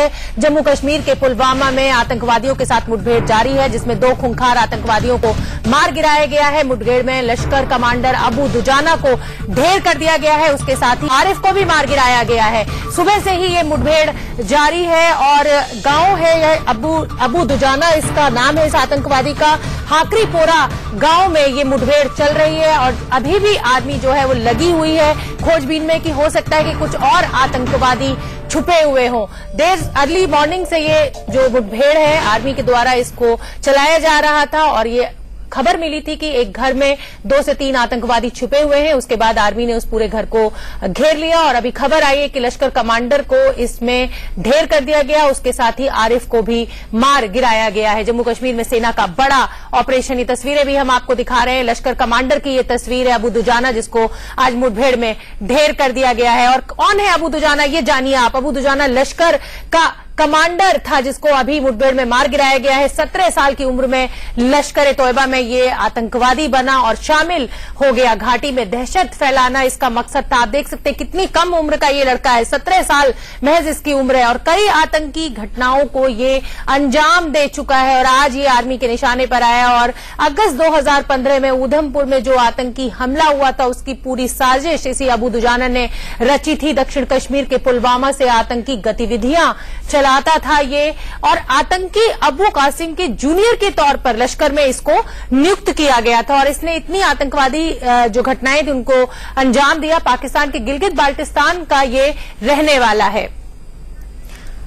है। जम्मू कश्मीर के पुलवामा में आतंकवादियों के साथ मुठभेड़ जारी है, जिसमें 2 खूंखार आतंकवादियों को मार गिराया गया है। मुठभेड़ में लश्कर कमांडर अबू दुजाना को ढेर कर दिया गया है, उसके साथ ही आरिफ को भी मार गिराया गया है। सुबह से ही ये मुठभेड़ जारी है और गांव है यह अबू दुजाना इसका नाम है इस आतंकवादी का। हाकरीपोरा गांव में ये मुठभेड़ चल रही है और अभी भी आर्मी जो है वो लगी हुई है खोजबीन में कि हो सकता है कि कुछ और आतंकवादी छुपे हुए हों। देर अर्ली मॉर्निंग से ये जो मुठभेड़ है आर्मी के द्वारा इसको चलाया जा रहा था और ये खबर मिली थी कि एक घर में 2 से 3 आतंकवादी छुपे हुए हैं। उसके बाद आर्मी ने उस पूरे घर को घेर लिया और अभी खबर आई है कि लश्कर कमांडर को इसमें ढेर कर दिया गया, उसके साथ ही आरिफ को भी मार गिराया गया है। जम्मू कश्मीर में सेना का बड़ा ऑपरेशन, ये तस्वीरें भी हम आपको दिखा रहे हैं। लश्कर कमांडर की ये तस्वीर है अबू दुजाना, जिसको आज मुठभेड़ में ढेर कर दिया गया है। और कौन है अबू दुजाना, ये जानिए आप। अबू दुजाना लश्कर का कमांडर था जिसको अभी मुठभेड़ में मार गिराया गया है। 17 साल की उम्र में लश्कर तोयबा में ये आतंकवादी बना और शामिल हो गया। घाटी में दहशत फैलाना इसका मकसद था। आप देख सकते हैं कितनी कम उम्र का ये लड़का है, 17 साल महज इसकी उम्र है और कई आतंकी घटनाओं को ये अंजाम दे चुका है और आज ये आर्मी के निशाने पर आया। और अगस्त 2015 में उधमपुर में जो आतंकी हमला हुआ था उसकी पूरी साजिश इसी अबू दुजाना ने रची थी। दक्षिण कश्मीर के पुलवामा से आतंकी गतिविधियां चलाता था ये और आतंकी अबू कासिम के जूनियर के तौर पर लश्कर में इसको नियुक्त किया गया था और इसने इतनी आतंकवादी जो घटनाएं थी उनको अंजाम दिया। पाकिस्तान के गिलगित बाल्टिस्तान का ये रहने वाला है।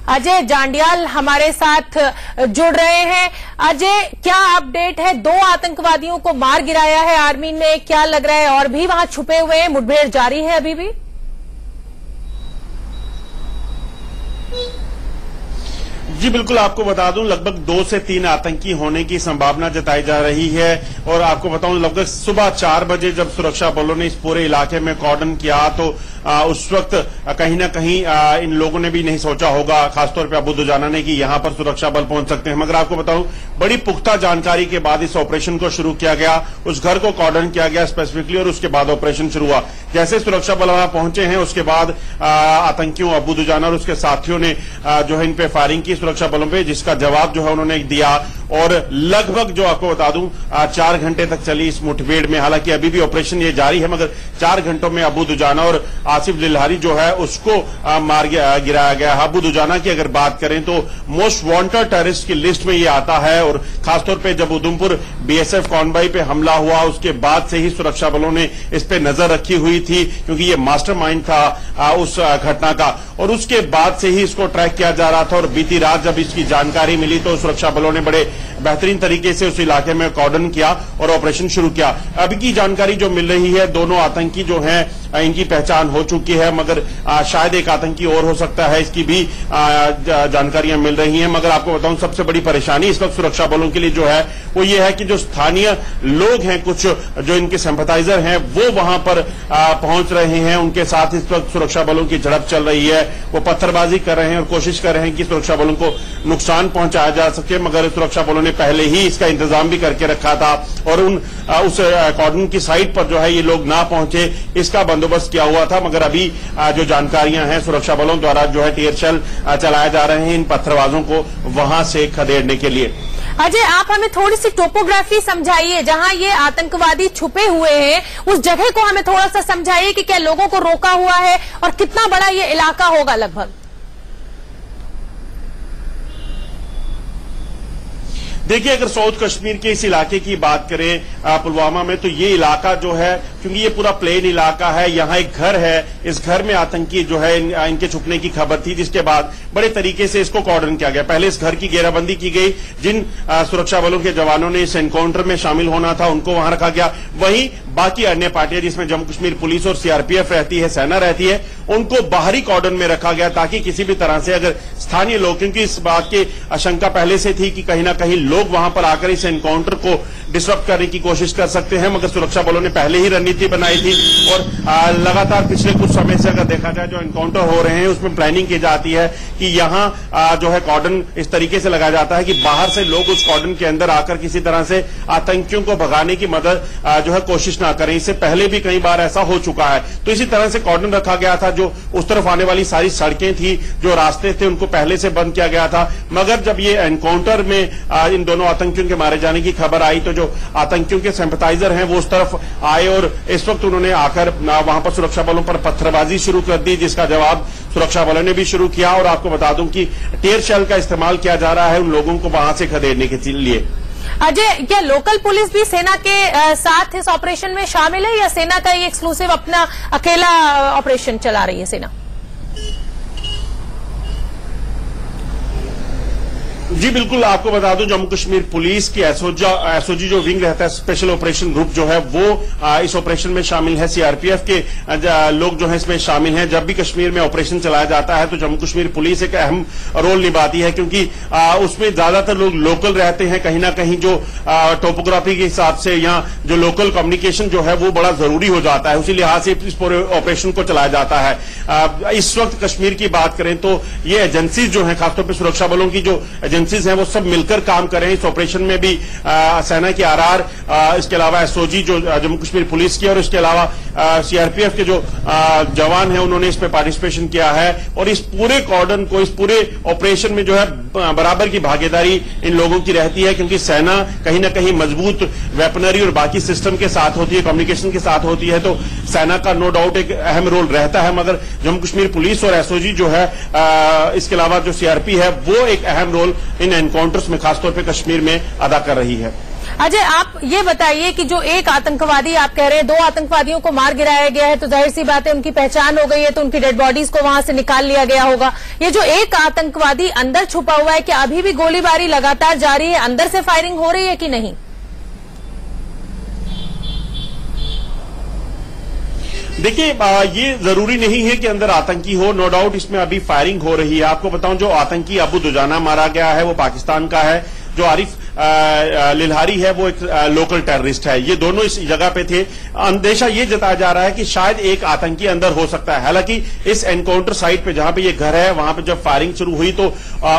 अजय जांडियाल हमारे साथ जुड़ रहे हैं। अजय, क्या अपडेट है? 2 आतंकवादियों को मार गिराया है आर्मी ने, क्या लग रहा है और भी वहां छुपे हुए हैं? मुठभेड़ जारी है अभी भी? जी बिल्कुल, आपको बता दूं लगभग 2 से 3 आतंकी होने की संभावना जताई जा रही है और आपको बताऊं लगभग सुबह 4 बजे जब सुरक्षा बलों ने इस पूरे इलाके में कॉर्डन किया तो उस वक्त कहीं ना कहीं इन लोगों ने भी नहीं सोचा होगा, खासतौर पे अबू दुजाना ने, कि यहां पर सुरक्षा बल पहुंच सकते हैं। मगर आपको बताऊं बड़ी पुख्ता जानकारी के बाद इस ऑपरेशन को शुरू किया गया, उस घर को कॉर्डन किया गया स्पेसिफिकली और उसके बाद ऑपरेशन शुरू हुआ। जैसे सुरक्षा बल वहां पहुंचे हैं उसके बाद आतंकियों अबू दुजाना और उसके साथियों ने जो है इन पे फायरिंग की सुरक्षा बलों पे, जिसका जवाब जो है उन्होंने दिया और लगभग जो आपको बता दूं 4 घंटे तक चली इस मुठभेड़ में। हालांकि अभी भी ऑपरेशन ये जारी है मगर 4 घंटों में अबू दुजाना और आसिफ लिल्हारी जो है उसको मार गिराया गया। अबू दुजाना की अगर बात करें तो मोस्ट वांटेड टेररिस्ट की लिस्ट में ये आता है और खासतौर पे जब उधमपुर बीएसएफ कॉन्वॉय पे हमला हुआ उसके बाद से ही सुरक्षा बलों ने इस पे नजर रखी हुई थी क्योंकि ये मास्टरमाइंड था उस घटना का और उसके बाद से ही इसको ट्रैक किया जा रहा था। और बीती रात जब इसकी जानकारी मिली तो सुरक्षा बलों ने बड़े बेहतरीन तरीके से उस इलाके में कॉर्डन किया और ऑपरेशन शुरू किया। अभी की जानकारी जो मिल रही है, दोनों आतंकी जो हैं इनकी पहचान हो चुकी है मगर शायद एक आतंकी और हो सकता है, इसकी भी जानकारियां मिल रही हैं। मगर आपको बताऊं सबसे बड़ी परेशानी इस वक्त सुरक्षा बलों के लिए जो है वो ये है कि जो स्थानीय लोग हैं, कुछ जो इनके सिंपैथाइजर हैं वो वहां पर पहुंच रहे हैं, उनके साथ इस वक्त सुरक्षा बलों की झड़प चल रही है। वो पत्थरबाजी कर रहे हैं और कोशिश कर रहे हैं कि सुरक्षा बलों को नुकसान पहुंचाया जा सके, मगर सुरक्षा बलों ने पहले ही इसका इंतजाम भी करके रखा था और उस कॉर्डन की साइट पर जो है ये लोग ना पहुंचे इसका बंदोबस्त किया हुआ था। मगर अभी जो जानकारियां हैं सुरक्षा बलों द्वारा जो है टियर शेल चलाए जा रहे हैं इन पत्थरबाजों को वहां से खदेड़ने के लिए। अजय, आप हमें थोड़ी सी टोपोग्राफी समझाइए, जहां ये आतंकवादी छुपे हुए हैं उस जगह को हमें थोड़ा सा समझाइए कि क्या लोगों को रोका हुआ है और कितना बड़ा ये इलाका होगा लगभग? देखिए, अगर साउथ कश्मीर के इस इलाके की बात करें पुलवामा में, तो ये इलाका जो है क्योंकि ये पूरा प्लेन इलाका है, यहाँ एक घर है, इस घर में आतंकी जो है इनके छुपने की खबर थी, जिसके बाद बड़े तरीके से इसको कॉर्डन किया गया। पहले इस घर की घेराबंदी की गई, जिन सुरक्षा बलों के जवानों ने इस एनकाउंटर में शामिल होना था उनको वहां रखा गया। वहीं बाकी अन्य पार्टियां जिसमें जम्मू कश्मीर पुलिस और सीआरपीएफ रहती है, सेना रहती है, उनको बाहरी कॉर्डन में रखा गया ताकि किसी भी तरह से अगर स्थानीय लोग, क्योंकि इस बात की आशंका पहले से थी कि कहीं ना कहीं लोग वहां पर आकर इस एनकाउंटर को डिसरप्ट करने की कोशिश कर सकते हैं, मगर सुरक्षा बलों ने पहले ही रणनीति रणनीति बनाई थी और लगातार पिछले कुछ समय से अगर देखा जाए जो एनकाउंटर हो रहे हैं उसमें प्लानिंग की जाती है कि यहाँ जो है कॉर्डन इस तरीके से लगाया जाता है कि बाहर से लोग उस कॉर्डन के अंदर आकर किसी तरह से आतंकियों को भगाने की मदद जो है कोशिश ना करें। इससे पहले भी कई बार ऐसा हो चुका है, तो इसी तरह से कॉर्डन रखा गया था। जो उस तरफ आने वाली सारी सड़कें थी, जो रास्ते थे, उनको पहले से बंद किया गया था। मगर जब ये एनकाउंटर में इन दोनों आतंकियों के मारे जाने की खबर आई तो जो आतंकियों के सिंपैथाइजर हैं वो उस तरफ आए और इस वक्त उन्होंने आकर वहां पर सुरक्षा बलों पर पत्थरबाजी शुरू कर दी, जिसका जवाब सुरक्षा बलों ने भी शुरू किया। और आपको बता दूं कि टियर शेल का इस्तेमाल किया जा रहा है उन लोगों को वहां से खदेड़ने के लिए। अजय, क्या लोकल पुलिस भी सेना के साथ इस ऑपरेशन में शामिल है या सेना का ये एक्सक्लूसिव अपना अकेला ऑपरेशन चला रही है सेना? जी बिल्कुल, आपको बता दूं जम्मू कश्मीर पुलिस की एसओजी जो विंग रहता है, स्पेशल ऑपरेशन ग्रुप जो है वो इस ऑपरेशन में शामिल है। सीआरपीएफ के लोग जो है इसमें शामिल हैं। जब भी कश्मीर में ऑपरेशन चलाया जाता है तो जम्मू कश्मीर पुलिस एक अहम रोल निभाती है, क्योंकि उसमें ज्यादातर लोग लोकल रहते हैं। कहीं ना कहीं जो टोपोग्राफी के हिसाब से यहाँ जो लोकल कम्युनिकेशन जो है वो बड़ा जरूरी हो जाता है, उसी लिहाज से इस पूरे ऑपरेशन को चलाया जाता है। इस वक्त कश्मीर की बात करें तो ये एजेंसीज जो है, खासतौर पर सुरक्षा बलों की जो एजेंसीज हैं वो सब मिलकर काम कर रहे हैं। इस ऑपरेशन में भी सेना की आरआर, इसके अलावा एसओजी जो जम्मू कश्मीर पुलिस की, और इसके अलावा सीआरपीएफ के जो जवान हैं उन्होंने इसमें पार्टिसिपेशन किया है। और इस पूरे कॉर्डन को, इस पूरे ऑपरेशन में जो है बराबर की भागीदारी इन लोगों की रहती है, क्योंकि सेना कहीं ना कहीं मजबूत वेपनरी और बाकी सिस्टम के साथ होती है, कम्युनिकेशन के साथ होती है, तो सेना का नो डाउट एक अहम रोल रहता है। मगर जम्मू कश्मीर पुलिस और एसओजी जो है, इसके अलावा जो सीआरपी है, वो एक अहम रोल इन एनकाउंटर्स में खासतौर पे कश्मीर में अदा कर रही है। अजय, आप ये बताइए कि जो एक आतंकवादी, आप कह रहे हैं 2 आतंकवादियों को मार गिराया गया है, तो जाहिर सी बात है उनकी पहचान हो गई है, तो उनकी डेड बॉडीज को वहां से निकाल लिया गया होगा। ये जो एक आतंकवादी अंदर छुपा हुआ है, क्या अभी भी गोलीबारी लगातार जारी है? अंदर से फायरिंग हो रही है कि नहीं? देखिए, ये जरूरी नहीं है कि अंदर आतंकी हो। नो डाउट इसमें अभी फायरिंग हो रही है। आपको बताऊं, जो आतंकी अबू दुजाना मारा गया है वो पाकिस्तान का है। जो आरिफ लिल्हारी है वो एक लोकल टेररिस्ट है। ये दोनों इस जगह पे थे। अंदेशा ये जताया जा रहा है कि शायद एक आतंकी अंदर हो सकता है। हालांकि इस एनकाउंटर साइट पे जहां पे ये घर है, वहां पे जब फायरिंग शुरू हुई तो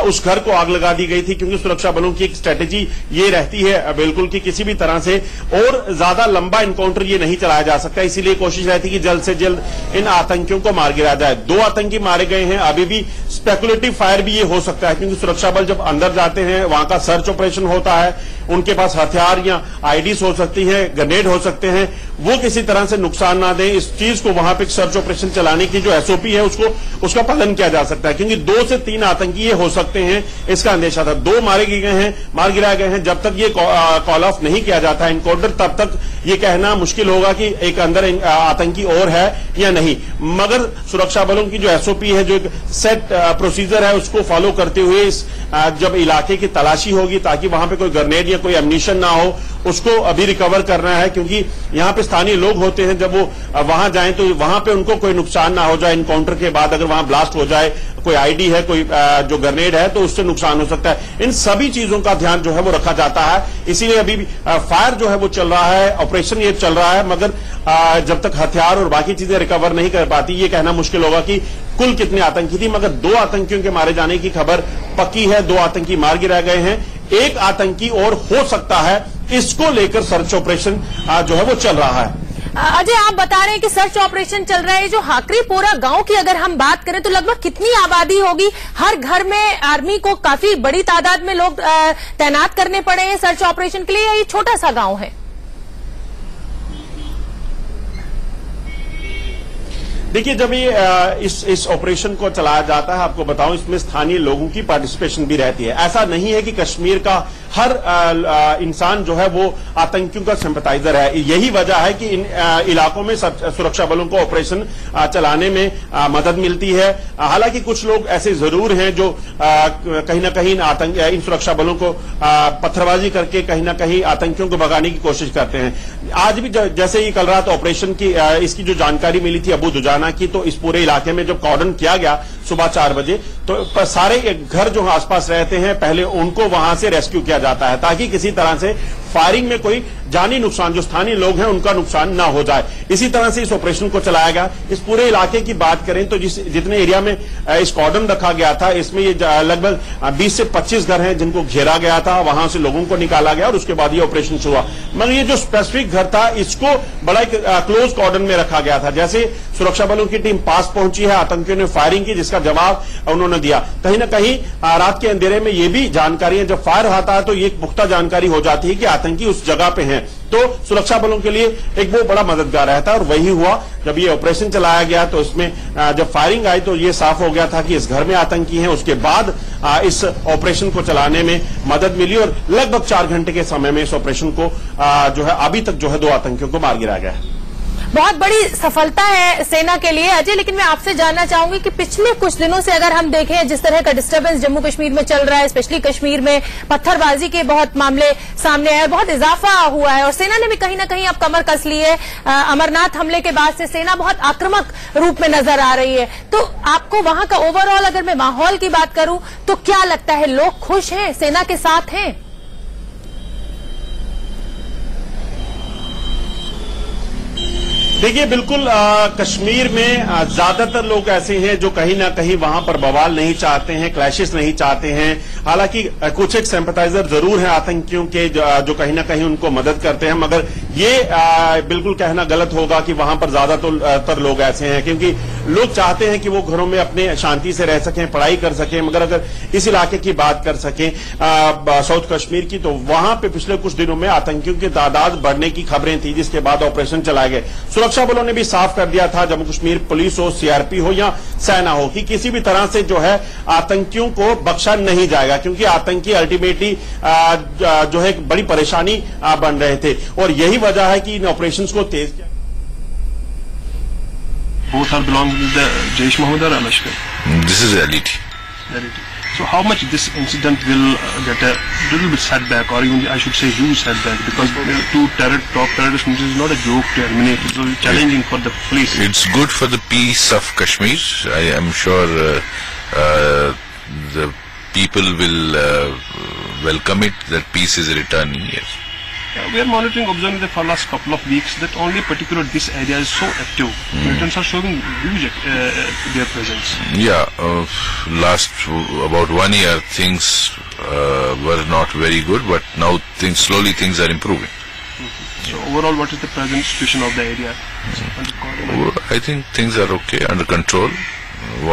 उस घर को आग लगा दी गई थी, क्योंकि सुरक्षा बलों की एक स्ट्रेटेजी ये रहती है बिल्कुल कि किसी भी तरह से और ज्यादा लंबा एनकाउंटर ये नहीं चलाया जा सकता। इसीलिए कोशिश रहती है कि जल्द से जल्द इन आतंकियों को मार गिराया जाए। 2 आतंकी मारे गए हैं। अभी भी स्पेकुलेटिव फायर भी ये हो सकता है, क्योंकि सुरक्षा बल जब अंदर जाते हैं, वहां का सर्च ऑपरेशन होता है, उनके पास हथियार या आईडीज हो सकती है, ग्रेनेड हो सकते हैं, वो किसी तरह से नुकसान ना दें, इस चीज को वहां पे सर्च ऑपरेशन चलाने की जो एसओपी है उसका पालन किया जा सकता है, क्योंकि 2 से 3 आतंकी ये हो सकते हैं, इसका अंदेशा था। 2 मार गिराए गए हैं। जब तक ये कॉल ऑफ नहीं किया जाता एनकाउंटर, तब तक ये कहना मुश्किल होगा कि एक अंदर आतंकी और है या नहीं। मगर सुरक्षा बलों की जो एसओपी है, जो एक सेट प्रोसीजर है, उसको फॉलो करते हुए जब इलाके की तलाशी होगी, ताकि वहां पे कोई ग्रेनेड या कोई एम्यूनिशन ना हो, उसको अभी रिकवर करना है, क्योंकि यहाँ पे स्थानीय लोग होते हैं। जब वो वहां जाएं तो वहां पे उनको कोई नुकसान ना हो जाए। एनकाउंटर के बाद अगर वहां ब्लास्ट हो जाए, कोई आईडी है, कोई जो ग्रेनेड है, तो उससे नुकसान हो सकता है। इन सभी चीजों का ध्यान जो है वो रखा जाता है। इसीलिए अभी भी फायर जो है वो चल रहा है, ऑपरेशन ये चल रहा है। मगर जब तक हथियार और बाकी चीजें रिकवर नहीं कर पाती, ये कहना मुश्किल होगा कि कुल कितने आतंकी थी। मगर 2 आतंकियों के मारे जाने की खबर पक्की है। 2 आतंकी मार गिराए गए हैं। एक आतंकी और हो सकता है। इसको लेकर सर्च ऑपरेशन जो है वो चल रहा है। अजय, आप बता रहे हैं कि सर्च ऑपरेशन चल रहा है। जो हाकरीपोरा गांव की अगर हम बात करें तो लगभग कितनी आबादी होगी? हर घर में आर्मी को काफी बड़ी तादाद में लोग तैनात करने पड़े हैं सर्च ऑपरेशन के लिए। ये छोटा सा गांव है। देखिए, जब ये इस ऑपरेशन को चलाया जाता है, आपको बताऊं, इसमें स्थानीय लोगों की पार्टिसिपेशन भी रहती है। ऐसा नहीं है कि कश्मीर का हर इंसान जो है वो आतंकियों का सिंपैथाइजर है। यही वजह है कि इन इलाकों में सुरक्षा बलों को ऑपरेशन चलाने में मदद मिलती है। हालांकि कुछ लोग ऐसे जरूर हैं जो कहीं ना कहीं इन सुरक्षा बलों को पत्थरबाजी करके कहीं ना कहीं आतंकियों को भगाने की कोशिश करते हैं। आज भी जैसे ही कल रात ऑपरेशन की इसकी जो जानकारी मिली थी अबू दुजाना की, तो इस पूरे इलाके में जब कॉर्डन किया गया सुबह 4 बजे, तो सारे घर जो आसपास रहते हैं, पहले उनको वहां से रेस्क्यू किया जाता है, ताकि किसी तरह से फायरिंग में कोई जानी नुकसान, जो स्थानीय लोग हैं उनका नुकसान ना हो जाए। इसी तरह से इस ऑपरेशन को चलाया गया। इस पूरे इलाके की बात करें तो जितने एरिया में इस कॉर्डन रखा गया था, इसमें ये लगभग 20 से 25 घर हैं जिनको घेरा गया था, वहां से लोगों को निकाला गया और उसके बाद ये ऑपरेशन शुरू हुआ। मगर ये जो स्पेसिफिक घर था इसको बड़ा एक क्लोज कॉर्डन में रखा गया था। जैसे सुरक्षा बलों की टीम पास पहुंची है, आतंकियों ने फायरिंग की, जिसका जवाब उन्होंने दिया। कहीं ना कहीं रात के अंधेरे में ये भी जानकारी है, जब फायर आता है तो ये एक पुख्ता जानकारी हो जाती है कि आतंकी उस जगह पे हैं, तो सुरक्षा बलों के लिए एक वो बड़ा मददगार रहता है। और वही हुआ, जब ये ऑपरेशन चलाया गया तो इसमें जब फायरिंग आई तो ये साफ हो गया था कि इस घर में आतंकी हैं। उसके बाद इस ऑपरेशन को चलाने में मदद मिली और लगभग 4 घंटे के समय में इस ऑपरेशन को जो है अभी तक जो है 2 आतंकियों को मार गिराया गया है। बहुत बड़ी सफलता है सेना के लिए अजय, लेकिन मैं आपसे जानना चाहूंगी कि पिछले कुछ दिनों से अगर हम देखें जिस तरह का डिस्टर्बेंस जम्मू कश्मीर में चल रहा है, स्पेशली कश्मीर में पत्थरबाजी के बहुत मामले सामने आए, बहुत इजाफा हुआ है और सेना ने भी कहीं ना कहीं अब कमर कस ली है। अमरनाथ हमले के बाद से सेना बहुत आक्रामक रूप में नजर आ रही है। तो आपको वहां का ओवरऑल अगर मैं माहौल की बात करूं तो क्या लगता है, लोग खुश हैं, सेना के साथ हैं? देखिए, बिल्कुल कश्मीर में ज्यादातर लोग ऐसे हैं जो कहीं ना कहीं वहां पर बवाल नहीं चाहते हैं, क्लैशेस नहीं चाहते हैं। हालांकि कुछ एक सिंपैथाइजर जरूर हैं आतंकियों के जो कहीं ना कहीं उनको मदद करते हैं, मगर ये बिल्कुल कहना गलत होगा कि वहां पर ज्यादातर लोग ऐसे हैं, क्योंकि लोग चाहते हैं कि वो घरों में अपने शांति से रह सकें, पढ़ाई कर सकें। मगर अगर इस इलाके की बात कर सकें साउथ कश्मीर की, तो वहां पे पिछले कुछ दिनों में आतंकियों की तादाद बढ़ने की खबरें थी, जिसके बाद ऑपरेशन चलाए गए। सुरक्षा बलों ने भी साफ कर दिया था, जम्मू कश्मीर पुलिस हो, सीआरपी हो या सेना हो, कि किसी भी तरह से जो है आतंकियों को बख्शा नहीं जाएगा, क्योंकि आतंकी अल्टीमेटली जो है एक बड़ी परेशानी बन रहे थे और यही वजह है कि इन ऑपरेशंस को तेज किया। Both are belonging to the Jaish Mohammed or Lashkar? This is LET. So how much this incident will get a little bit setback, or even I should say huge setback, because top terrorists is not a joke to eliminate. It's very challenging for the police. It's good for the peace of Kashmir. I am sure the people will welcome it, that peace is returning here. We are monitoring, observing for the last couple of weeks that only particular this area is so active. Militants are showing huge their presence. Yeah, last about 1 year things were not very good, but now slowly things are improving. So overall, what is the present situation of the area? I think things are okay, under control.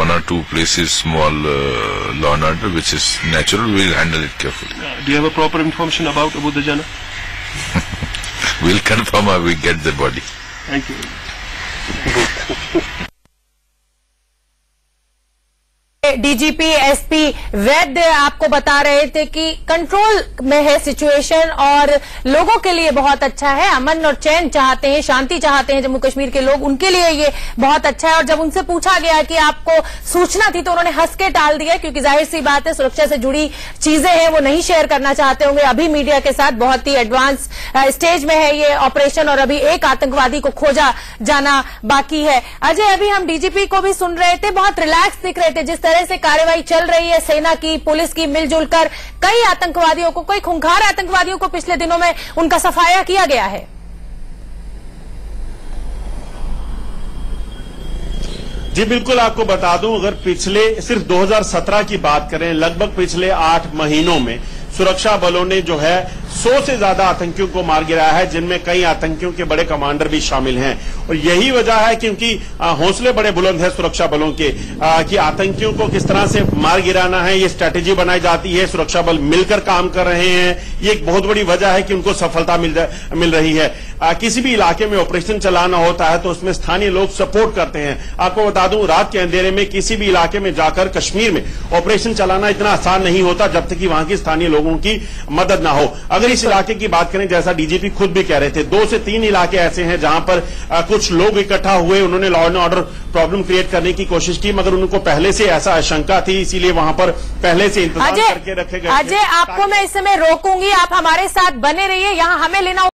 1 or 2 places small law and order, which is natural. We will handle it carefully. Do you have a proper information about Abu Dujana? We'll confirm when we get the body. Thank you. DGP SP वैद्य आपको बता रहे थे कि control में है situation और लोगों के लिए बहुत अच्छा है, अमन और चैन चाहते हैं, शांति चाहते हैं जम्मू कश्मीर के लोग, उनके लिए ये बहुत अच्छा है। और जब उनसे पूछा गया कि आपको सूचना थी तो उन्होंने हंस के टाल दिया, क्योंकि जाहिर सी बात है सुरक्षा से जुड़ी चीजें हैं वो नहीं शेयर करना चाहते होंगे अभी मीडिया के साथ। बहुत ही एडवांस स्टेज में है ये ऑपरेशन और अभी एक आतंकवादी को खोजा जाना बाकी है। अजय, अभी हम डीजीपी को भी सुन रहे थे, बहुत रिलैक्स दिख रहे थे जिस तरह से कार्रवाई चल रही है सेना की, पुलिस की मिलजुल कर। कई आतंकवादियों को, कई खूंखार आतंकवादियों को पिछले दिनों में उनका सफाया किया गया है। जी बिल्कुल, आपको बता दूं, अगर पिछले सिर्फ 2017 की बात करें, लगभग पिछले 8 महीनों में सुरक्षा बलों ने जो है 100 से ज्यादा आतंकियों को मार गिराया है, जिनमें कई आतंकियों के बड़े कमांडर भी शामिल हैं। और यही वजह है क्योंकि हौसले बड़े बुलंद है सुरक्षा बलों के कि आतंकियों को किस तरह से मार गिराना है, ये स्ट्रैटेजी बनाई जाती है, सुरक्षा बल मिलकर काम कर रहे हैं। ये एक बहुत बड़ी वजह है कि उनको सफलता मिल रही है। किसी भी इलाके में ऑपरेशन चलाना होता है तो उसमें स्थानीय लोग सपोर्ट करते हैं। आपको बता दूं, रात के अंधेरे में किसी भी इलाके में जाकर कश्मीर में ऑपरेशन चलाना इतना आसान नहीं होता जब तक कि वहां की स्थानीय लोगों की मदद ना हो। अगर इस इलाके की बात करें, जैसा डीजीपी खुद भी कह रहे थे, 2 से 3 इलाके ऐसे हैं जहां पर कुछ लोग इकट्ठा हुए, उन्होंने law and order problem create करने की कोशिश की, मगर उनको पहले से ऐसा आशंका थी, इसीलिए वहां पर पहले से इंतजाम करके रखे गए। अजय, आपको मैं इस समय रोकूंगी, आप हमारे साथ बने रहिए, यहां हमें लेना